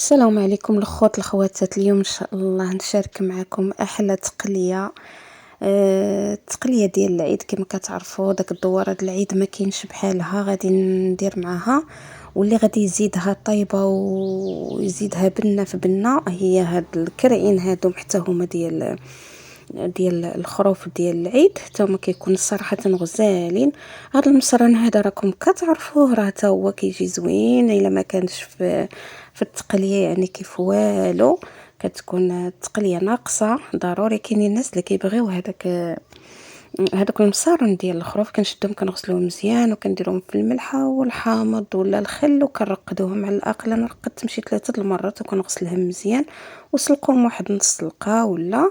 السلام عليكم الخوت الخواتات. اليوم ان شاء الله نشارك معكم احلى تقليه. التقليه ديال العيد كما كتعرفوا داك الدواره د العيد ما كاينش بحالها. غادي ندير معاها واللي غادي يزيدها طيبه ويزيدها بنه في بنه هي هاد الكرعين هادو حتى هما ديال الخروف ديال العيد حتى هما كيكون صراحه غزالين. هاد المصران هذا راكم كتعرفوه، راه حتى هو كيجي زوين الا ما كانش في التقليه، يعني كيف والو كتكون التقليه ناقصه. ضروري كاينين الناس اللي كيبغيو هذوك المصارن ديال الخروف كنشدهم كنغسلوهم مزيان وكنديرهم في الملحه والحامض ولا الخل وكنرقدوهم على الاقل. انا رقدت مشيت 3 المرات وكنغسلهم مزيان وسلقوهم واحد نص سلقه. ولا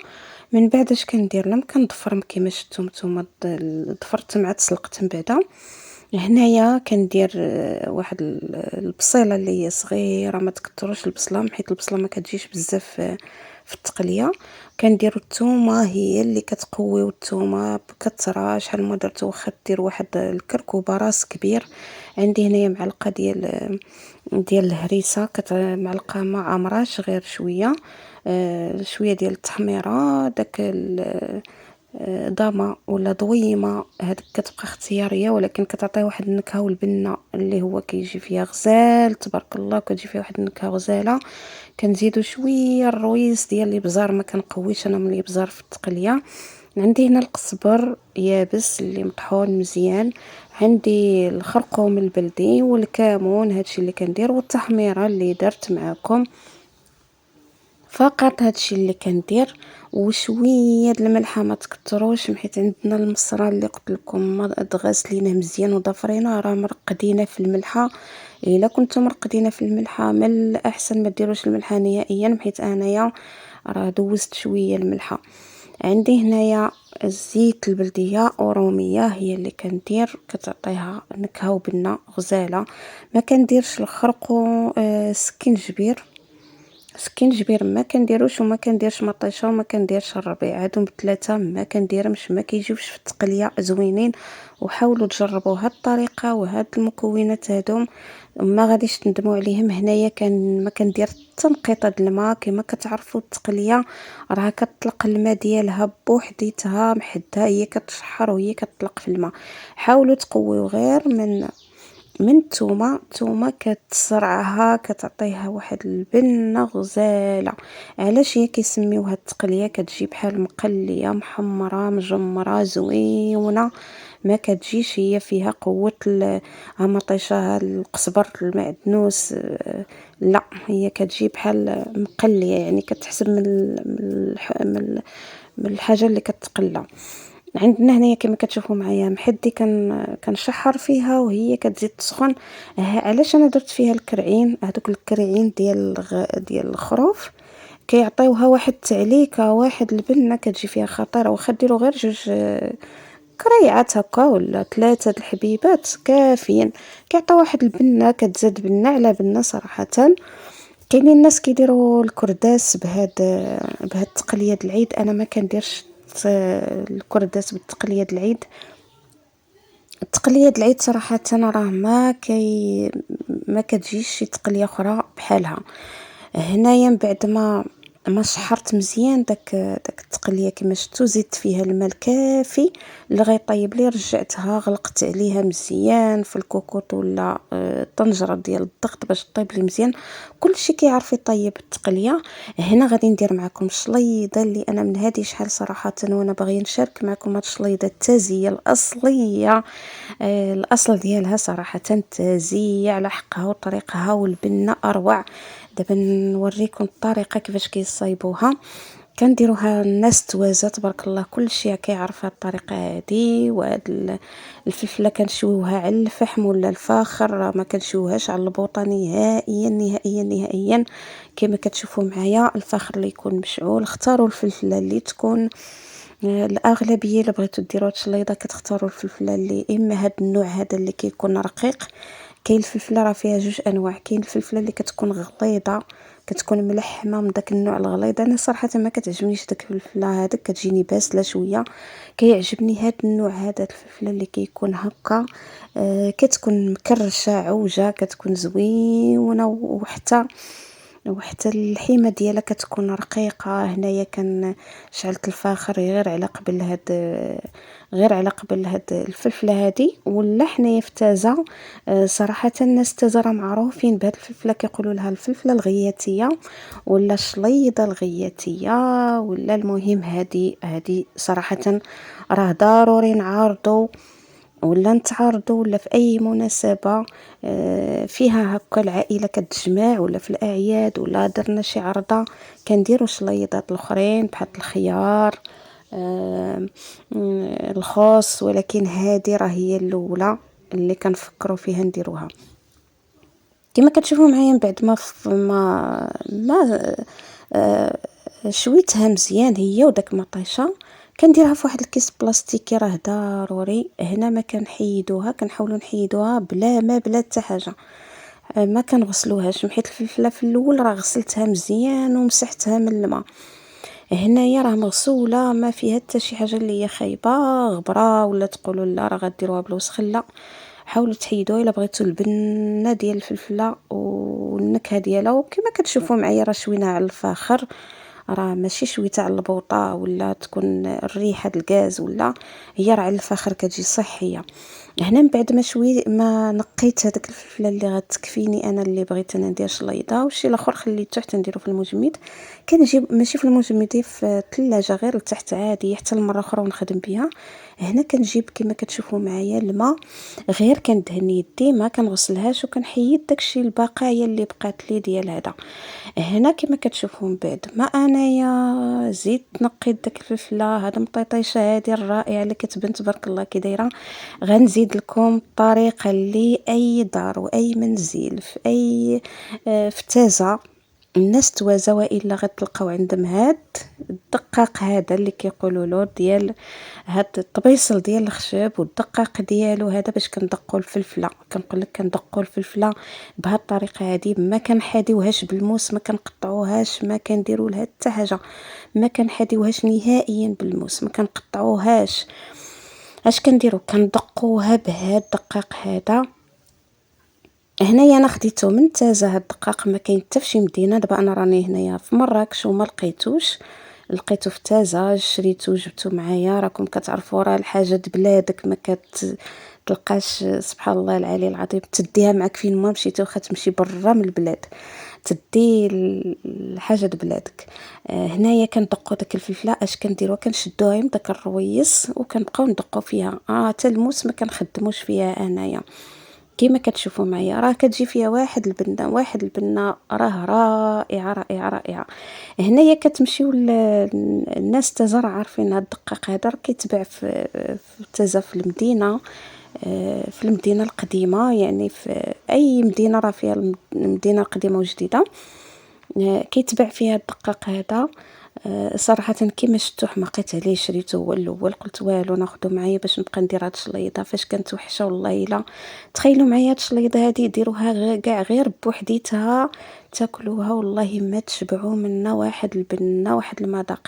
من بعد اش كندير لهم كنضفرهم كيما شفتوا نتوما، ضفرت مع تسلقت من بعدا. هنايا كندير واحد البصيله اللي هي صغيره، ما تكثروش البصله حيت البصله ما كتجيش بزاف في التقليه. كنديروا الثومه هي اللي كتقويو الثومه بكثره. شحال ما درتو واخا دير واحد الكركوبه راس كبير. عندي هنايا معلقه ديال الهريسه، معلقه ما عمراش غير شويه. شويه ديال التحميره داك ضامه ولا ضويمه، هذيك كتبقى اختياريه ولكن كتعطي واحد النكهه والبنه اللي هو كيجي فيها غزال تبارك الله، كتجي فيها واحد النكهه غزاله. كنزيدوا شويه الرويز ديال الابزار، ما كنقويش انا من الابزار في التقليه. عندي هنا القزبر يابس اللي مطحون مزيان، عندي الخرقوم البلدي والكمون، هادشي اللي كندير، والتحميره اللي درت معكم. فقط هادشي اللي كندير، وشويه د الملحه ما تكتروش حيت عندنا المصرى اللي قلت لكم ما غاسلينه مزيان وضافرينه راه مرقدينه في الملحه. الا كنتم مرقدينه في الملحه من الاحسن ما ديروش الملحه نهائيا، حيت انايا راه دوزت شويه الملحه. عندي هنايا الزيت البلديه وروميه هي اللي كندير، كتعطيها نكهه وبنه غزاله. ما كنديرش الخرق سكينجبير. سكينجبير ما كنديروش، وما كنديرش مطيشه، وما كنديرش الربيع. هادو بثلاثه ما كنديرهمش، ما كيجيوش في التقليه زوينين. وحاولوا تجربوا هاد الطريقه وهاد المكونات هادو ما غاديش تندموا عليهم. هنايا ما كندير تنقيطه د الماء. كما كتعرفوا التقليه راه كتطلق الماء ديالها بوحديتها محدها، هي كتشحر وهي كتطلق في الماء. حاولوا تقويوا غير من الثومه كتصرعها، كتعطيها واحد البنه غزاله. علاش هي كيسميوها التقليه؟ كتجي بحال مقليه محمره مجمره زوينه، ما كتجيش هي فيها قوه المطيشه القزبر المعدنوس. لا، هي كتجي بحال مقليه، يعني كتحسب من الحاجه اللي كتقلى. عندنا هنايا كما كتشوفوا معايا محدي كنشحر فيها وهي كتزيد تسخن. علاش انا درت فيها الكرعين؟ هذوك الكرعين ديال الخروف كيعطيوها واحد التعليكه، واحد البنه كتجي فيها خطيره. واخا ديروا غير 2 كريعات هكا ولا 3 د الحبيبات كافيين، كيعطيو واحد البنه، كتزاد بنه على بنه صراحه. كاينين الناس كيديروا الكرداس بهاد التقليه د العيد. انا ما كنديرش الكرداس بالتقليه د العيد. التقليه د العيد صراحه راه ما كتجيش شي تقليه اخرى بحالها. هنايا من بعد ما شحرت مزيان داك التقليه كما شفتوا، زدت فيها الماء الكافي اللي غيطيب لي، رجعتها غلقت عليها مزيان في الكوكوط ولا الطنجره ديال الضغط باش طيب لي مزيان. كلشي كيعرف يطيب التقليه. هنا غادي ندير معكم الشليضه اللي انا من هذه شحال صراحه وانا باغي نشارك معكم هاد الشليضه التازيه الاصليه. الاصل ديالها صراحه تازيه على حقها وطريقها والبنه اروع. دابا نوريكم الطريقه كيفاش كيصايبوها. كنديروها الناس توازه تبارك الله، كلشي كيعرف هاد الطريقه هادي. وهاد الفلفله كنشويوها على الفحم ولا الفاخر، ما كنشويوهاش على البوطه نهائيا نهائيا نهائيا. كما كتشوفوا معايا الفاخر اللي يكون مشعول. اختاروا الفلفله اللي تكون الاغلبيه اللي بغيتو ديروا هاد الشليضه كتختاروا الفلفله اللي اما هاد النوع هذا اللي كيكون رقيق. كاين الفلفله راه فيها 2 انواع، كاين الفلفله اللي كتكون غليظه كتكون ملحمه من داك النوع الغليظ. انا صراحه ما كتعجبنيش داك الفلفله هذاك، كتجيني باسله شويه. كيعجبني هاد النوع هذا الفلفله اللي كيكون هكا كتكون مكرشه عوجه، كتكون زوينه. وحتى وحتى الحيمة ديالها كتكون رقيقة. هنايا شعلت الفاخر غير على قبل هاد الفلفلة هادي. ولا حنايا في تازة، صراحة الناس تازة راه معروفين بهاد الفلفلة، كيقولوا لها الفلفلة الغياتية ولا الشليضة الغياتية. ولا المهم هادي صراحة راه ضروري نعارضو ولا نتعارضوا، ولا في اي مناسبة فيها هكا العائلة كتجمع، ولا في الاعياد، ولا درنا شي عرضة كنديروا شليضات الاخرين بحال الخيار، الخوص. ولكن هذه راه هي الاولى اللي كنفكروا فيها نديروها. كما كتشوفوا معايا، من بعد ما شويتها مزيان هي وداك مطيشه، كنديرها في واحد الكيس بلاستيكي. راه ضروري هنا ما كنحاولوا نحيدوها بلا ما بلا حتى حاجه. ما كنغسلوهاش، حيت الفلفله في الاول راه غسلتها مزيان ومسحتها من الماء. هنايا راه مغسوله، ما فيها حتى شي حاجه اللي هي خايبه غبره ولا تقولوا لا راه غديروها بالوسخ. لا، حاولوا تحيدوها الا بغيتوا البنه ديال الفلفله والنكهه ديالها. وكما كتشوفوا معايا راه شويناها على الفاخر، راه ماشي شويته على البوطه ولا تكون الريحه الغاز، ولا هي راه على الفاخر كتجي صحيه. هنا من بعد ما نقيت هذاك الفلفله اللي غتكفيني انا، اللي بغيت انا ندير شليضه، والشي الاخر خليته حتى نديرو في المجمد. كنجيب ماشي في المجمد، في الثلاجه غير لتحت عادي حتى المره اخرى ونخدم بها. هنا كنجيب كما كتشوفوا معايا الماء، غير كندهن يدي، ما كنغسلهاش، وكنحيد داكشي البقايا اللي بقات لي ديال هذا. هنا كما كتشوفوا من بعد ما انايا زيد نقيت داك الفلفله هذا مطيطيشه هذه الرائعه اللي كتبان تبارك الله كي دايره. غنزيد لكم الطريقه اللي اي دار واي منزل في اي في تازه الناس توازا، والا غتلقاو عندهم هاد الدقاق هذا اللي كيقولوا له، ديال هاد الطبيصل ديال الخشب، والدقاق ديالو هذا باش كندقوا الفلفله. كنقول لك كندقوا الفلفله بهاد الطريقه هذه، ما كنحاديوهاش بالموس، ما كنقطعوهاش، ما كنديروا لها حتى حاجه، ما كنحاديوهاش نهائيا بالموس، ما كنقطعوهاش. اش كنديروا؟ كندقوها بهاد الدقاق هذا. هنايا انا خديته من تازه، هاد الدقاق ما كاين حتى فشي مدينه. دابا انا راني هنايا في مراكش وما لقيتوش، لقيته في تازه، شريته وجبته معايا. راكم كتعرفوا راه الحاجه بلادك ما تلقاش، سبحان الله العلي العظيم، تديها معك فين ما مشيتي، واخا تمشي برا من البلاد تدي الحاجه بلادك. هنايا كندقوا داك الفلفله. اش كنديروا؟ كنشدوها من داك الرويس وكنبقاو ندقوا فيها. حتى الموس ما كنخدموش فيها انايا. كيما كتشوفوا معايا راه كتجي فيها واحد البنه راه رائعه رائعه رائعه. هنايا كتمشيو الناس تازا راه عارفين هاد الدقيق هذا، راه كيتباع في تازا في المدينه، في المدينه القديمه. يعني في اي مدينه راه فيها المدينه القديمه والجديده كيتباع فيها الدقاق هذا. صراحه كيما شفتو حماقيت عليه، شريته هو الاول، قلت والو ناخذه معايا باش نبقى ندير هاد الشليضه. فاش كانت وحشه والله الا تخيلوا معايا هاد الشليضه هذه ديروها كاع غير بوحديتها تاكلوها والله ما تشبعوا منها. واحد البنه واحد المذاق.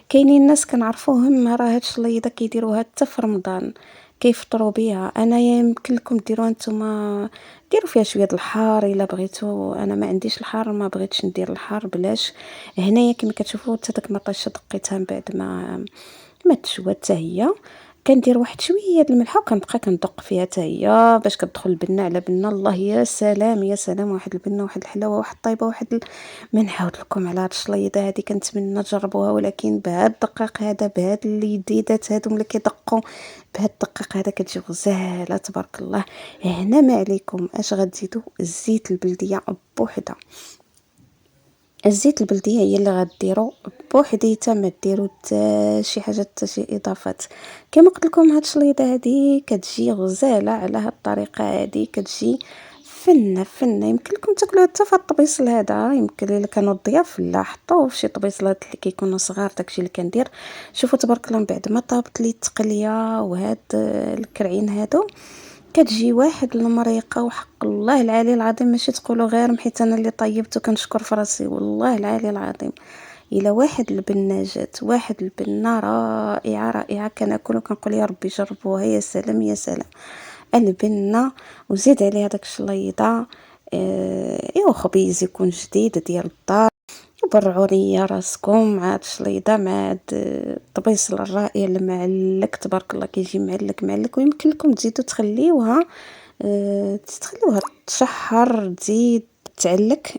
كاينين الناس كنعرفوهم راه هاد الشليضه كيديروها حتى في رمضان كيفطروا بها. انا يمكن لكم ديروها نتوما، ديروا فيها شويه الحار الا بغيتوا. انا ما عنديش الحار، ما بغيتش ندير الحار بلاش. هنايا كما كتشوفوا حتى داك المطيشه دقيتها من بعد ما تشوى حتى هي. كندير واحد شويه د الملحه وكنبقى كندق فيها حتى هي باش كتدخل بنه على بنه. الله يا سلام يا سلام، واحد البنه واحد الحلاوه واحد الطيبه ما نعاود لكم على هاد الشليضه هذه. كنتمنى تجربوها، ولكن بهاد الدقيق هذا، بهاد اليديدات هادو اللي كيدقوا بهاد الدقيق هذا كتجي غزاله تبارك الله. هنا ما عليكم اش غتزيدوا؟ الزيت البلديه بوحده. الزيت البلديه هي اللي غديروا بوحديتها، ما ديروا حتى شي حاجه حتى شي اضافات. كما قلت لكم هاد الشليضه هذه كتجي غزاله على هاد الطريقه هذه، كتجي فنه فنه. يمكن لكم تاكلوها حتى في الطبيصل هذا، يمكن الا كانوا الضياف لا حطوه في شي طبيصلات اللي كيكونوا صغار. داكشي اللي كندير. شوفوا تبارك الله من بعد ما طابت لي التقليه وهاد الكرعين هادو، كتجي واحد المريقه وحق الله العلي العظيم. ماشي تقولوا غير حيت انا اللي طيبته كنشكر في راسي، والله العلي العظيم الى واحد البنه جات، واحد البنه رائعه رائعه. كناكل وكنقول يا ربي جربوها. يا سلام يا سلام البنه، وزيد عليها داك الشليضه. ايوا خبيز يكون جديد ديال الدار، وبرعوا ليا راسكم مع هاد الشليضه مع هاد الطبيص الرائع المعلك تبارك الله كيجي معلك معلك. ويمكن لكم تزيدوا تخليوها تخليوها تشهر تزيد تعلك.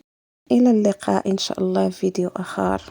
الى اللقاء ان شاء الله في فيديو اخر.